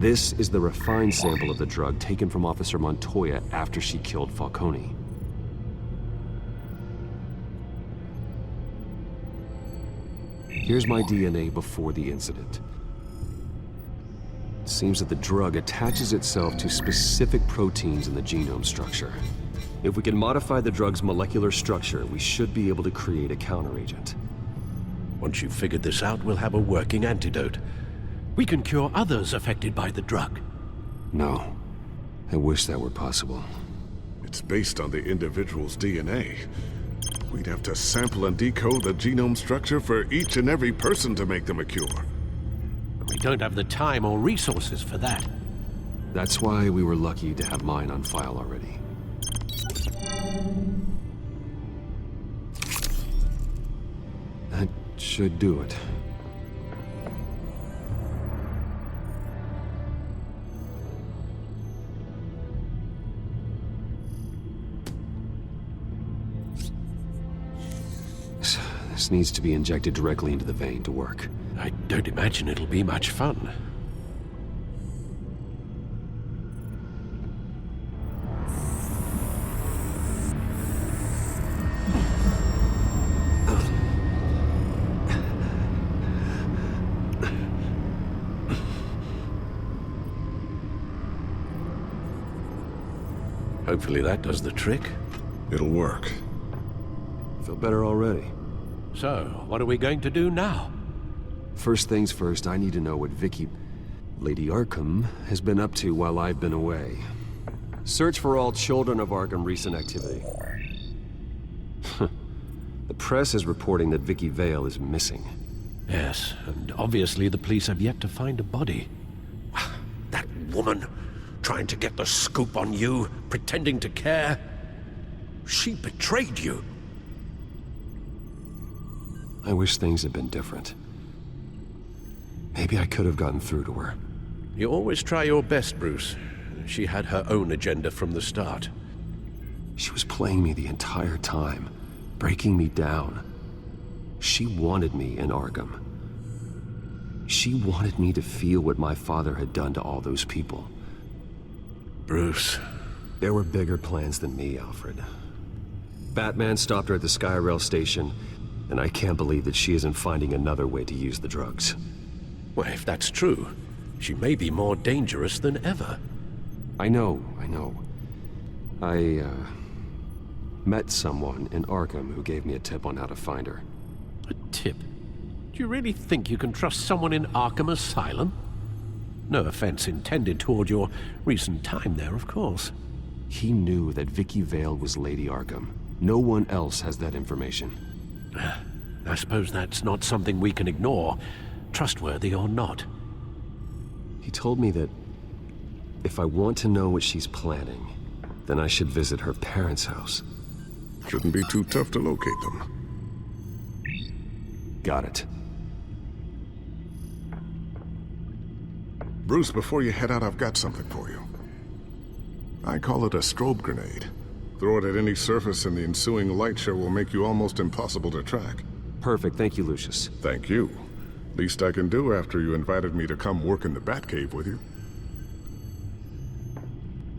This is the refined sample of the drug taken from Officer Montoya after she killed Falcone. Here's my DNA before the incident. It seems that the drug attaches itself to specific proteins in the genome structure. If we can modify the drug's molecular structure, we should be able to create a counteragent. Once you've figured this out, we'll have a working antidote. We can cure others affected by the drug. No. I wish that were possible. It's based on the individual's DNA. We'd have to sample and decode the genome structure for each and every person to make them a cure. We don't have the time or resources for that. That's why we were lucky to have mine on file already. That should do it. This needs to be injected directly into the vein to work. I don't imagine it'll be much fun. Hopefully that does the trick. It'll work. Feel better already. So, what are we going to do now? First things first, I need to know what Vicky... Lady Arkham has been up to while I've been away. Search for all children of Arkham recent activity. The press is reporting that Vicky Vale is missing. Yes, and obviously the police have yet to find a body. That woman, trying to get the scoop on you, pretending to care. She betrayed you. I wish things had been different. Maybe I could have gotten through to her. You always try your best, Bruce. She had her own agenda from the start. She was playing me the entire time, breaking me down. She wanted me in Arkham. She wanted me to feel what my father had done to all those people. Bruce. There were bigger plans than me, Alfred. Batman stopped her at the Skyrail station, and I can't believe that she isn't finding another way to use the drugs. Well, if that's true, she may be more dangerous than ever. I know. I met someone in Arkham who gave me a tip on how to find her. A tip? Do you really think you can trust someone in Arkham Asylum? No offense intended toward your recent time there, of course. He knew that Vicky Vale was Lady Arkham. No one else has that information. I suppose that's not something we can ignore, trustworthy or not. He told me that if I want to know what she's planning, then I should visit her parents' house. Shouldn't be too tough to locate them. Got it. Bruce, before you head out, I've got something for you. I call it a strobe grenade. Throw it at any surface and the ensuing light show will make you almost impossible to track. Perfect, thank you, Lucius. Thank you. Least I can do after you invited me to come work in the Batcave with you.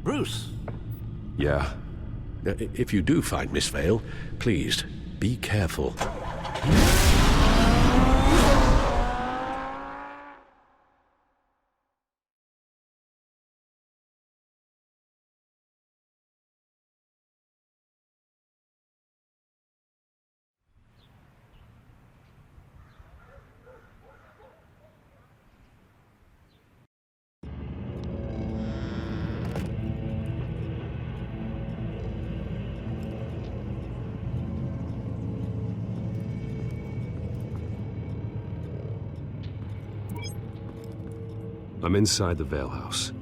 Bruce! Yeah? If you do find Miss Vale, please, be careful. I'm inside the Vale house.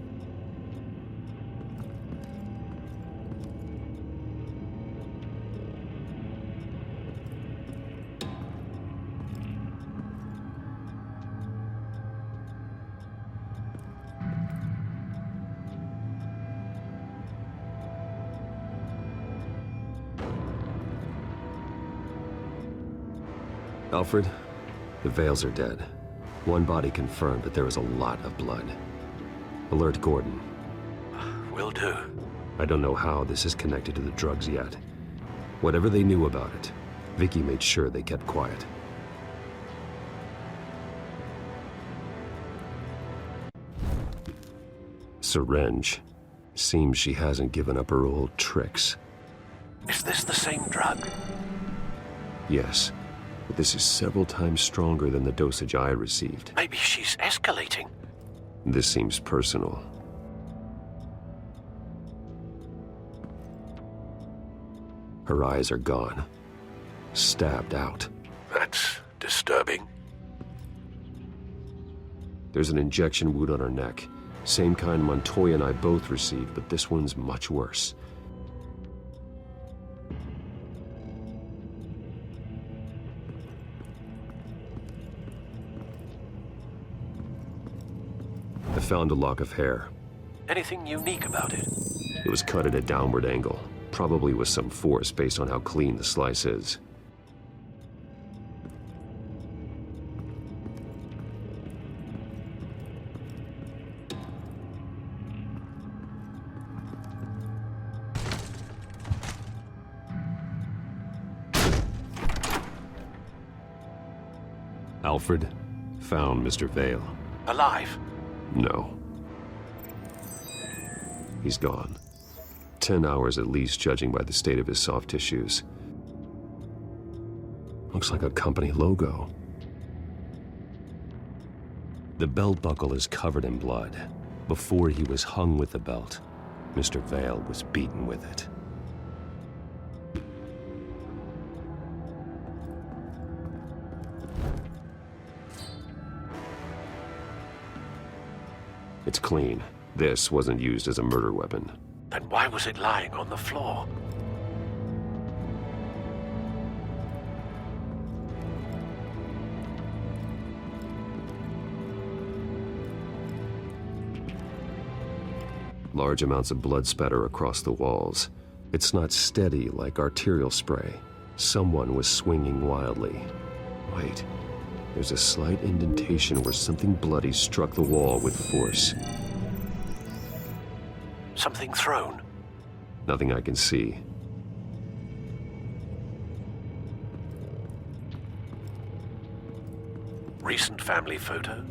Alfred, the Vales are dead. One body confirmed, but there was a lot of blood. Alert Gordon. Will do. I don't know how this is connected to the drugs yet. Whatever they knew about it, Vicky made sure they kept quiet. Syringe. Seems she hasn't given up her old tricks. Is this the same drug? Yes, but this is several times stronger than the dosage I received. Maybe she's escalating. This seems personal. Her eyes are gone. Stabbed out. That's disturbing. There's an injection wound on her neck. Same kind Montoya and I both received, but this one's much worse. I found a lock of hair. Anything unique about it? It was cut at a downward angle, probably with some force based on how clean the slice is. Alfred found Mr. Vale. Alive? No. He's gone. 10 hours at least, judging by the state of his soft tissues. Looks like a company logo. The belt buckle is covered in blood. Before he was hung with the belt, Mr. Vale was beaten with it. It's clean. This wasn't used as a murder weapon. Then why was it lying on the floor? Large amounts of blood spatter across the walls. It's not steady like arterial spray. Someone was swinging wildly. Wait, there's a slight indentation where something bloody struck the wall with force. Something thrown? Nothing I can see. Recent family photo?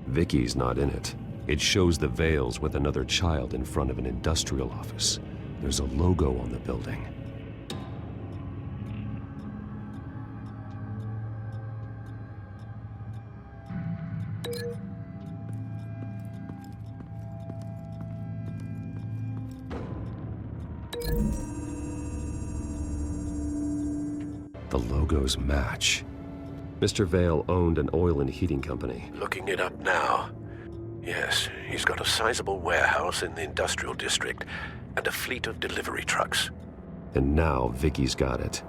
Vicky's not in it. It shows the Vales with another child in front of an industrial office. There's a logo on the building. The logos match. Mr. Vale owned an oil and heating company. Looking it up now. Yes, he's got a sizable warehouse in the industrial district and a fleet of delivery trucks. And now Vicky's got it.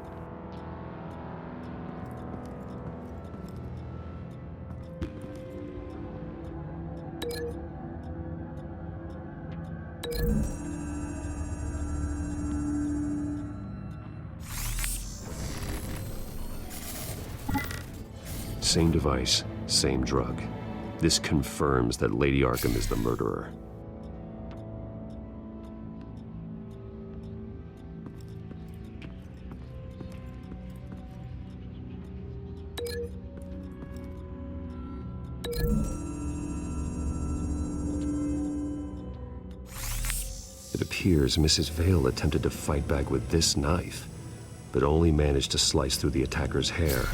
Same device, same drug. This confirms that Lady Arkham is the murderer. It appears Mrs. Vale attempted to fight back with this knife, but only managed to slice through the attacker's hair.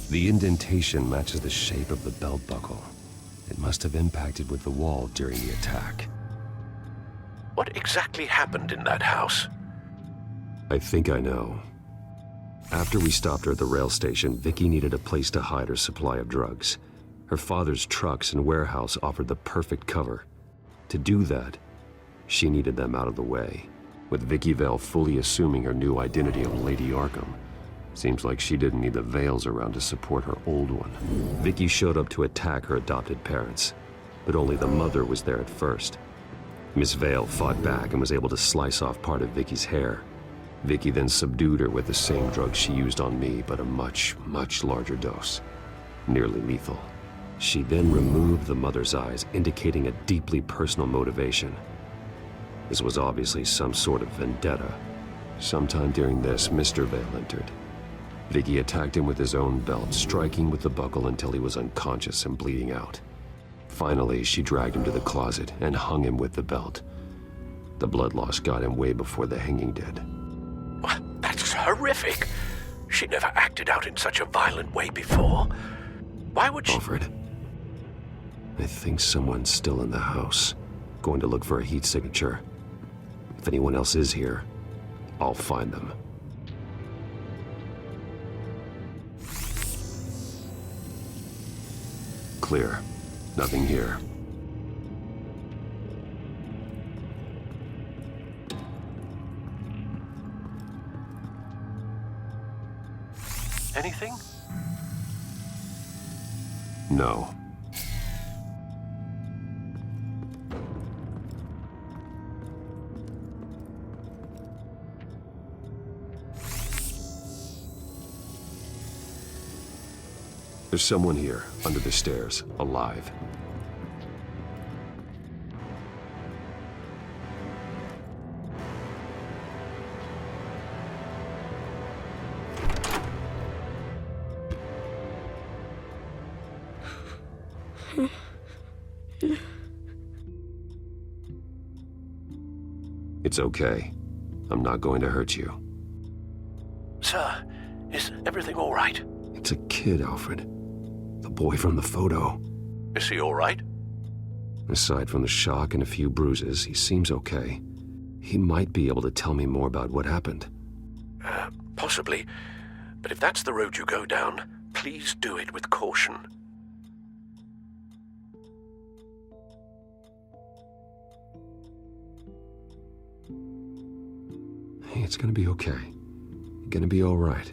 The indentation matches the shape of the belt buckle. It must have impacted with the wall during the attack. What exactly happened in that house? I think I know. After we stopped her at the rail station, Vicky needed a place to hide her supply of drugs. Her father's trucks and warehouse offered the perfect cover. To do that, she needed them out of the way. With Vicky Vale fully assuming her new identity of Lady Arkham, seems like she didn't need the Vales around to support her old one. Vicky showed up to attack her adopted parents, but only the mother was there at first. Miss Vale fought back and was able to slice off part of Vicky's hair. Vicky then subdued her with the same drug she used on me, but a much, much larger dose. Nearly lethal. She then removed the mother's eyes, indicating a deeply personal motivation. This was obviously some sort of vendetta. Sometime during this, Mr. Vale entered. Vicky attacked him with his own belt, striking with the buckle until he was unconscious and bleeding out. Finally, she dragged him to the closet and hung him with the belt. The blood loss got him way before the hanging did. That's horrific. She never acted out in such a violent way before. Why would she... Alfred, I think someone's still in the house, going to look for a heat signature. If anyone else is here, I'll find them. Clear. Nothing here. Anything? No. There's someone here, under the stairs, alive. It's okay. I'm not going to hurt you. Sir, is everything all right? It's a kid, Alfred. The boy from the photo. Is he all right? Aside from the shock and a few bruises, he seems okay. He might be able to tell me more about what happened. Possibly. But if that's the road you go down, please do it with caution. Hey, it's gonna be okay. You're gonna be all right.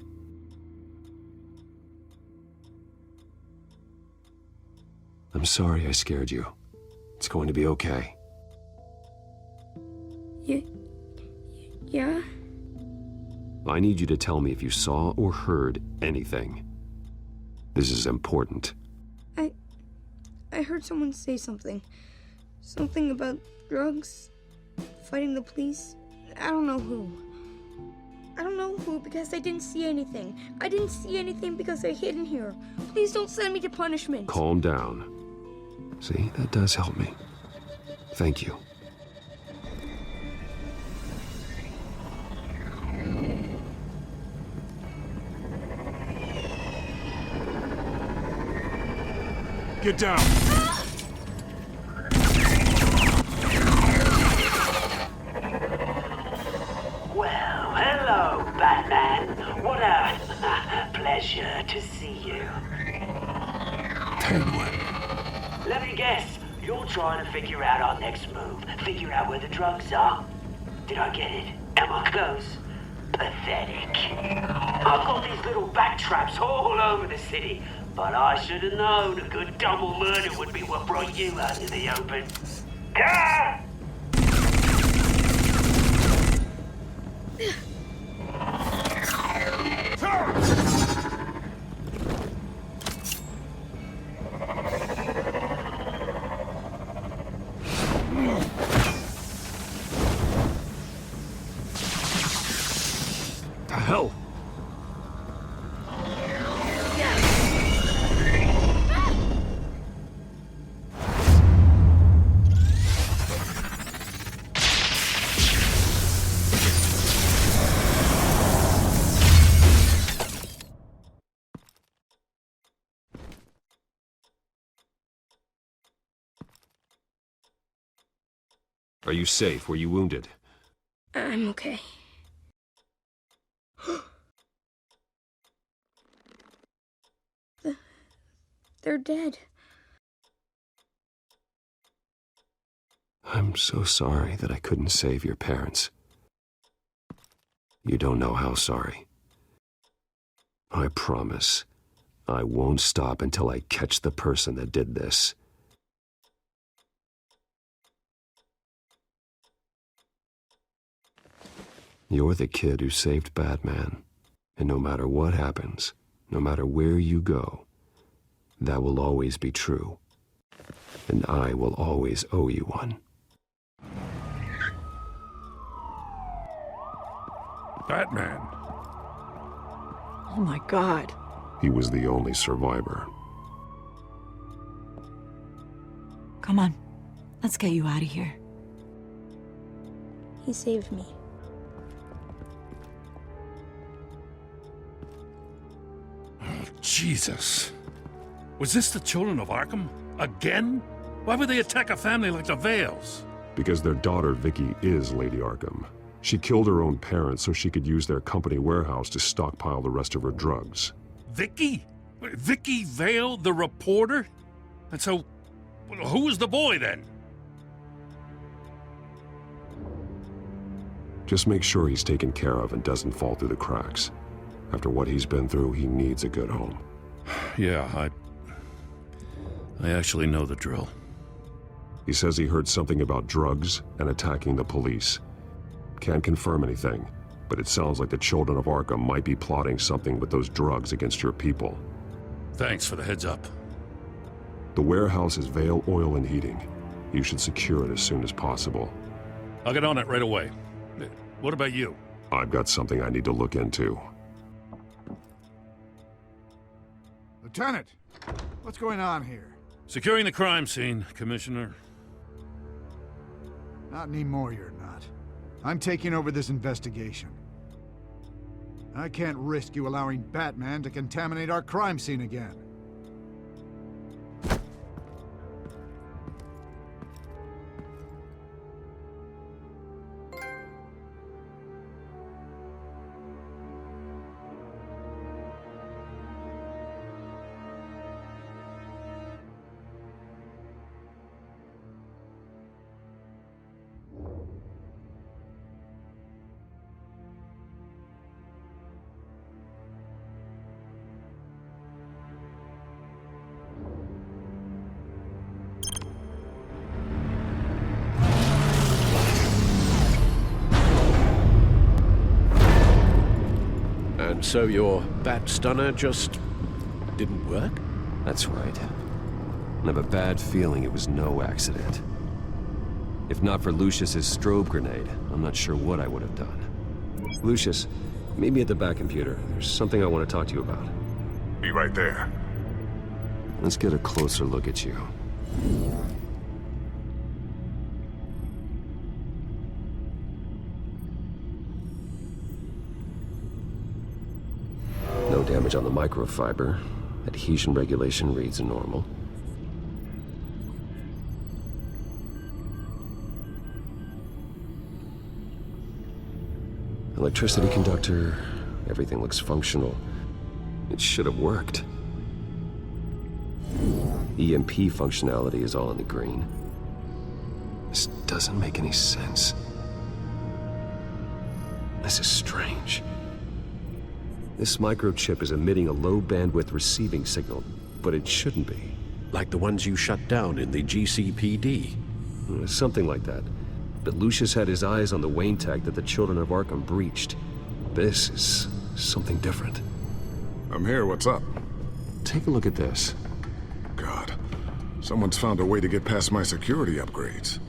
I'm sorry I scared you. It's going to be okay. Yeah? I need you to tell me if you saw or heard anything. This is important. I heard someone say something. Something about drugs, fighting the police. I don't know who. I don't know who because I didn't see anything. I didn't see anything because I hid in here. Please don't send me to punishment. Calm down. See, that does help me. Thank you. Get down! Well, hello, Batman. What a pleasure to see you. Penguin. Let me guess, you're trying to figure out our next move. Figure out where the drugs are. Did I get it? Am I close? Pathetic. I've got these little bat traps all over the city, but I should have known a good double murder would be what brought you out in the open. Ah! The hell? Are you safe? Were you wounded? I'm okay. They're dead. I'm so sorry that I couldn't save your parents. You don't know how sorry. I promise, I won't stop until I catch the person that did this. You're the kid who saved Batman, and no matter what happens, no matter where you go, that will always be true, and I will always owe you one. Batman. Oh my God. He was the only survivor. Come on. Let's get you out of here. He saved me. Jesus. Was this the children of Arkham? Again? Why would they attack a family like the Vales? Because their daughter, Vicky, is Lady Arkham. She killed her own parents so she could use their company warehouse to stockpile the rest of her drugs. Vicky? Vicky Vale, the reporter? And so, who was the boy then? Just make sure he's taken care of and doesn't fall through the cracks. After what he's been through, he needs a good home. Yeah, I actually know the drill. He says he heard something about drugs and attacking the police. Can't confirm anything, but it sounds like the children of Arkham might be plotting something with those drugs against your people. Thanks for the heads up. The warehouse is Vale Oil and Heating. You should secure it as soon as possible. I'll get on it right away. What about you? I've got something I need to look into. Lieutenant, what's going on here? Securing the crime scene, Commissioner. Not anymore, you're not. I'm taking over this investigation. I can't risk you allowing Batman to contaminate our crime scene again. And so your bat stunner just didn't work? That's right. I have a bad feeling it was no accident. If not for Lucius's strobe grenade, I'm not sure what I would have done. Lucius, meet me at the back computer. There's something I want to talk to you about. Be right there. Let's get a closer look at you. No damage on the microfiber. Adhesion regulation reads normal. Electricity conductor, everything looks functional. It should have worked. EMP functionality is all in the green. This doesn't make any sense. This is strange. This microchip is emitting a low-bandwidth receiving signal, but it shouldn't be. Like the ones you shut down in the GCPD? Something like that. But Lucius had his eyes on the Wayne tag that the Children of Arkham breached. This is something different. I'm here, what's up? Take a look at this. God, someone's found a way to get past my security upgrades.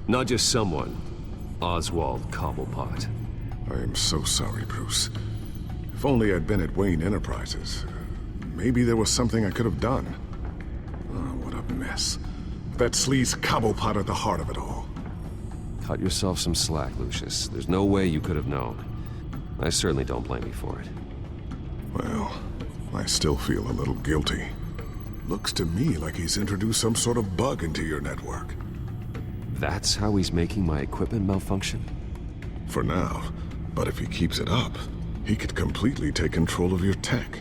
Not just someone. Oswald Cobblepot. I am so sorry, Bruce. If only I'd been at Wayne Enterprises. Maybe there was something I could have done. Oh, what a mess. That sleaze Cobblepot at the heart of it all. Cut yourself some slack, Lucius. There's no way you could have known. I certainly don't blame you for it. Well, I still feel a little guilty. Looks to me like he's introduced some sort of bug into your network. That's how he's making my equipment malfunction? For now. But if he keeps it up, he could completely take control of your tech.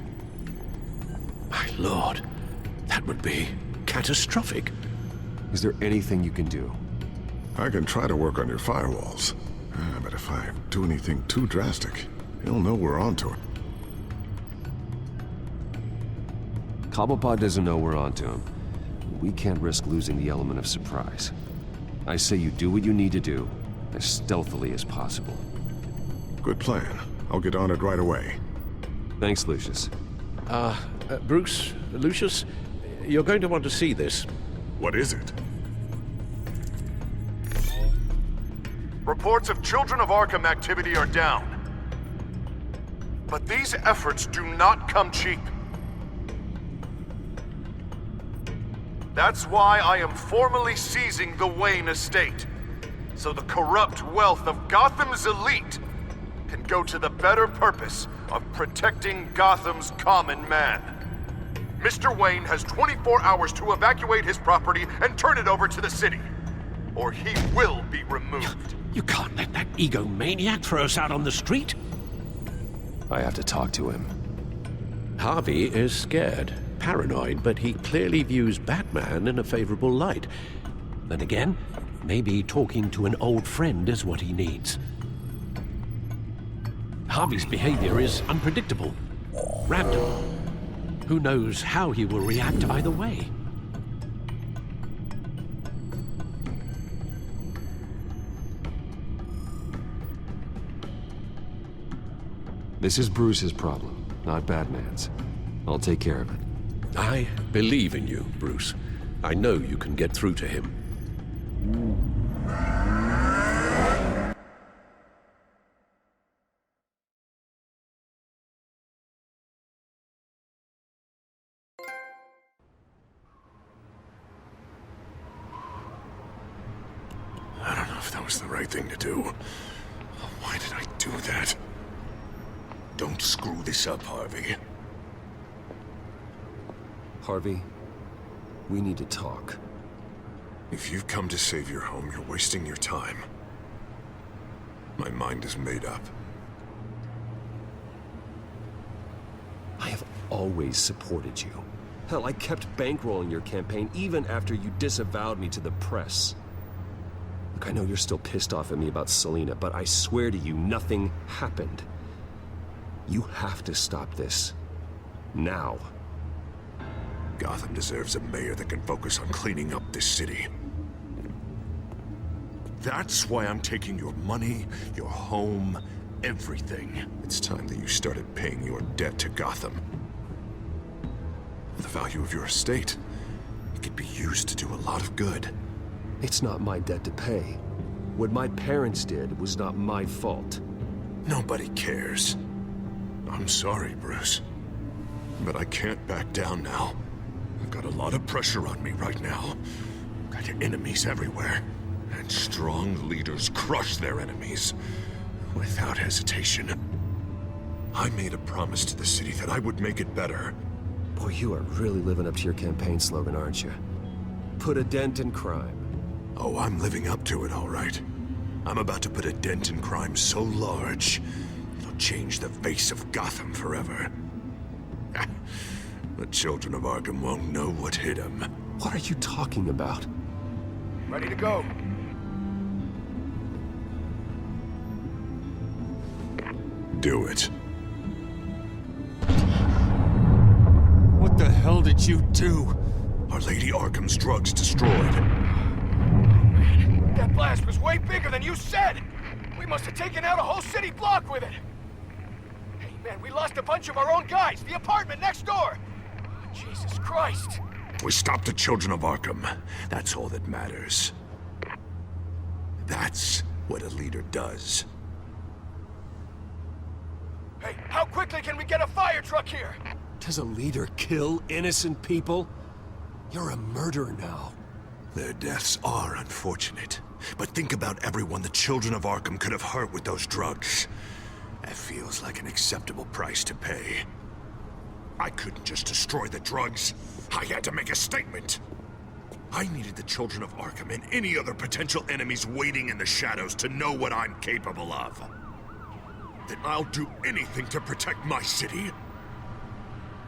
My lord, that would be catastrophic. Is there anything you can do? I can try to work on your firewalls. But if I do anything too drastic, he'll know we're onto it. Cobblepot doesn't know we're onto him. We can't risk losing the element of surprise. I say you do what you need to do, as stealthily as possible. Good plan. I'll get on it right away. Thanks, Lucius. Bruce, Lucius, you're going to want to see this. What is it? Reports of Children of Arkham activity are down. But these efforts do not come cheap. That's why I am formally seizing the Wayne estate, so the corrupt wealth of Gotham's elite can go to the better purpose of protecting Gotham's common man. Mr. Wayne has 24 hours to evacuate his property and turn it over to the city, or he will be removed. You can't let that egomaniac throw us out on the street. I have to talk to him. Harvey is scared, paranoid, but he clearly views Batman in a favorable light. Then again, maybe talking to an old friend is what he needs. Harvey's behavior is unpredictable, random. Who knows how he will react either way? This is Bruce's problem, not Batman's. I'll take care of it. I believe in you, Bruce. I know you can get through to him. was the right thing to do. Why did I do that? Don't screw this up, Harvey. Harvey, we need to talk. If you've come to save your home, you're wasting your time. My mind is made up. I have always supported you. Hell, I kept bankrolling your campaign even after you disavowed me to the press. Look, I know you're still pissed off at me about Selena, but I swear to you, nothing happened. You have to stop this. Now. Gotham deserves a mayor that can focus on cleaning up this city. That's why I'm taking your money, your home, everything. It's time that you started paying your debt to Gotham. The value of your estate, it could be used to do a lot of good. It's not my debt to pay. What my parents did was not my fault. Nobody cares. I'm sorry, Bruce. But I can't back down now. I've got a lot of pressure on me right now. Got enemies everywhere. And strong leaders crush their enemies. Without hesitation. I made a promise to the city that I would make it better. Boy, you are really living up to your campaign slogan, aren't you? Put a dent in crime. Oh, I'm living up to it, all right. I'm about to put a dent in crime so large, it'll change the face of Gotham forever. The children of Arkham won't know what hit them. What are you talking about? Ready to go. Do it. What the hell did you do? Are Lady Arkham's drugs destroyed? That blast was way bigger than you said! We must have taken out a whole city block with it! Hey man, we lost a bunch of our own guys! The apartment next door! Jesus Christ! We stopped the children of Arkham. That's all that matters. That's what a leader does. Hey, how quickly can we get a fire truck here? Does a leader kill innocent people? You're a murderer now. Their deaths are unfortunate. But think about everyone the children of Arkham could have hurt with those drugs. That feels like an acceptable price to pay. I couldn't just destroy the drugs. I had to make a statement. I needed the children of Arkham and any other potential enemies waiting in the shadows to know what I'm capable of. That I'll do anything to protect my city.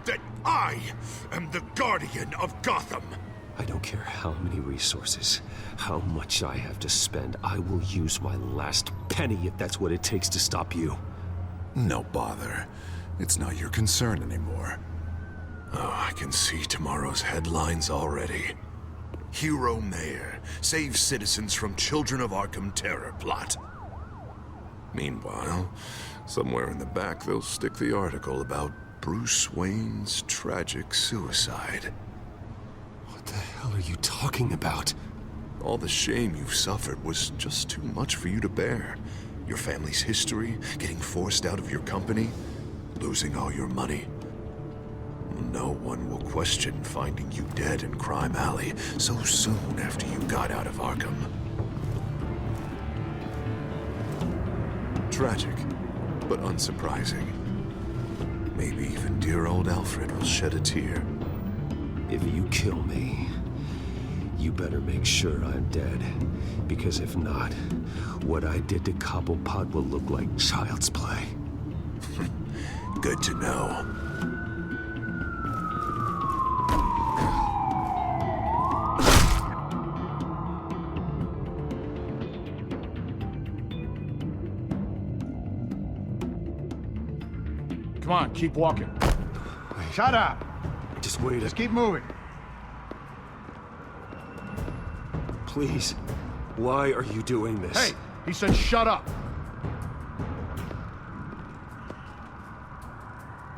That I am the guardian of Gotham. I don't care how many resources, how much I have to spend. I will use my last penny if that's what it takes to stop you. No bother. It's not your concern anymore. Oh, I can see tomorrow's headlines already. Hero Mayor saves citizens from Children of Arkham terror plot. Meanwhile, somewhere in the back they'll stick the article about Bruce Wayne's tragic suicide. What the hell are you talking about? All the shame you've suffered was just too much for you to bear. Your family's history, getting forced out of your company, losing all your money. No one will question finding you dead in Crime Alley so soon after you got out of Arkham. Tragic, but unsurprising. Maybe even dear old Alfred will shed a tear. If you kill me, you better make sure I'm dead. Because if not, what I did to Cobblepot will look like child's play. Good to know. Come on, keep walking. Shut up! Just wait. Just keep moving. Please. Why are you doing this? Hey, he said shut up.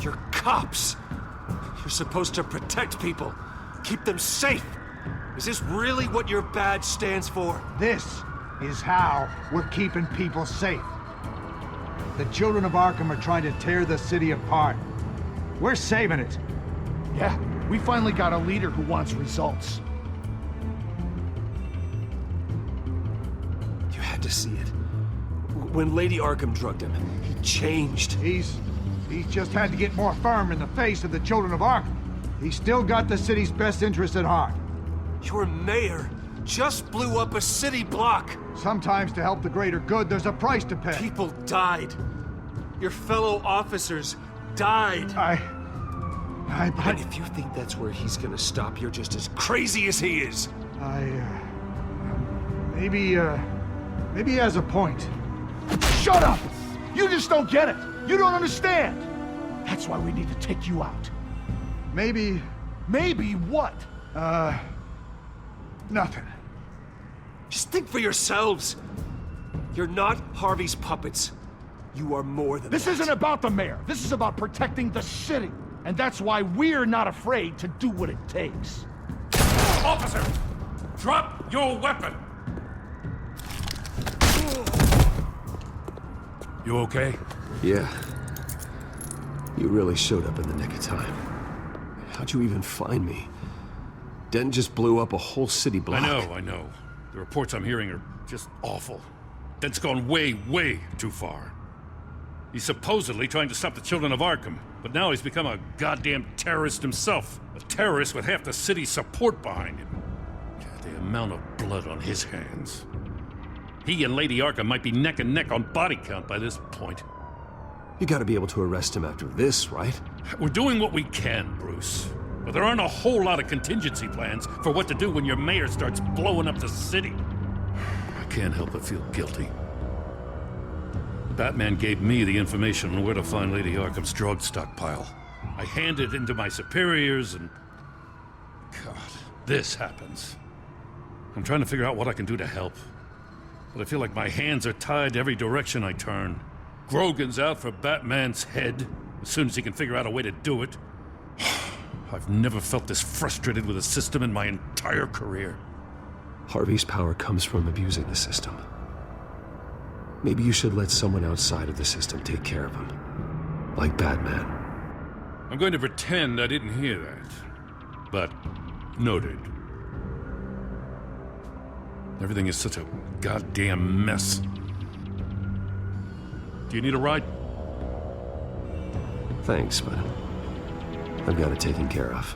You're cops. You're supposed to protect people. Keep them safe. Is this really what your badge stands for? This is how we're keeping people safe. The children of Arkham are trying to tear the city apart. We're saving it. Yeah, we finally got a leader who wants results. You had had to see it. When Lady Arkham drugged him, he changed. He's just had to get more firm in the face of the children of Arkham. He's still got the city's best interest at heart. Your mayor just blew up a city block. Sometimes to help the greater good, there's a price to pay. People died. Your fellow officers died. And if you think that's where he's gonna stop, you're just as crazy as he is. Maybe he has a point. Shut up! You just don't get it. You don't understand. That's why we need to take you out. Maybe what? Nothing. Just think for yourselves. You're not Harvey's puppets. You are more than This that. isn't about the mayor. This is about protecting the city. And that's why we're not afraid to do what it takes. Officer, drop your weapon. You okay? Yeah. You really showed up in the nick of time. How'd you even find me? Dent just blew up a whole city block. I know. The reports I'm hearing are just awful. Dent's gone way, way too far. He's supposedly trying to stop the children of Arkham, but now he's become a goddamn terrorist himself. A terrorist with half the city's support behind him. The amount of blood on his hands. He and Lady Arkham might be neck and neck on body count by this point. You gotta be able to arrest him after this, right? We're doing what we can, Bruce. But there aren't a whole lot of contingency plans for what to do when your mayor starts blowing up the city. I can't help but feel guilty. Batman gave me the information on where to find Lady Arkham's drug stockpile. I handed it into my superiors and... God, this happens. I'm trying to figure out what I can do to help. But I feel like my hands are tied every direction I turn. Grogan's out for Batman's head, as soon as he can figure out a way to do it. I've never felt this frustrated with a system in my entire career. Harvey's power comes from abusing the system. Maybe you should let someone outside of the system take care of him. Like Batman. I'm going to pretend I didn't hear that. But, noted. Everything is such a goddamn mess. Do you need a ride? Thanks, but I've got it taken care of.